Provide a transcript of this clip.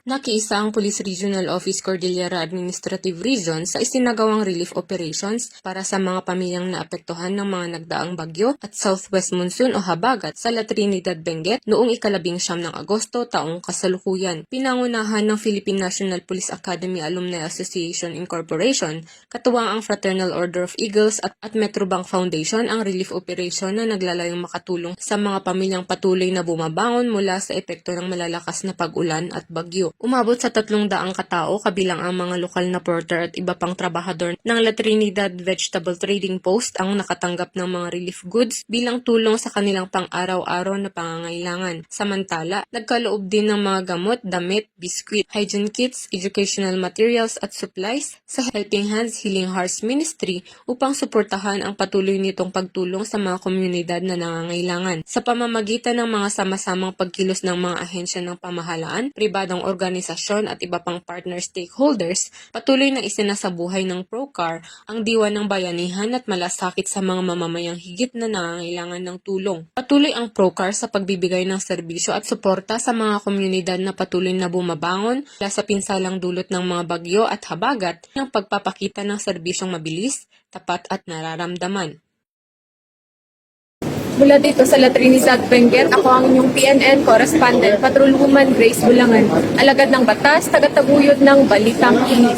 Nakiisa ang Police Regional Office Cordillera Administrative Region sa isinagawang relief operations para sa mga pamilyang naapektuhan ng mga nagdaang bagyo at southwest monsoon o habagat sa La Trinidad, Benguet noong 19 ng Agosto taong kasalukuyan. Pinangunahan ng Philippine National Police Academy Alumni Association Incorporation, katuwang ang Fraternal Order of Eagles at Metrobank Foundation ang relief operation na naglalayong makatulong sa mga pamilyang patuloy na bumabangon mula sa epekto ng malalakas na pag-ulan at bagyo. Umabot sa 300 katao kabilang ang mga lokal na porter at iba pang trabahador ng La Trinidad Vegetable Trading Post ang nakatanggap ng mga relief goods bilang tulong sa kanilang pang-araw-araw na pangangailangan. Samantala, nagkaloob din ng mga gamot, damit, biskwit, hygiene kits, educational materials at supplies sa Helping Hands Healing Hearts Ministry upang suportahan ang patuloy nitong pagtulong sa mga komunidad na nangangailangan. Sa pamamagitan ng mga sama-samang pagkilos ng mga ahensya ng pamahalaan, pribadong organisasyon at iba pang partner stakeholders, patuloy na isinasabuhay ng ProCar ang diwa ng bayanihan at malasakit sa mga mamamayang higit na nangangailangan ng tulong. Patuloy ang ProCar sa pagbibigay ng serbisyo at suporta sa mga komunidad na patuloy na bumabangon mula sa pinsalang dulot ng mga bagyo at habagat ng pagpapakita ng serbisyong mabilis, tapat at nararamdaman. Mula dito sa La Trinidad, Benguet, ako ang inyong PNN correspondent, Patrolwoman Grace Bulangan, alagad ng batas, tagataguyod ng Balitang Kinis.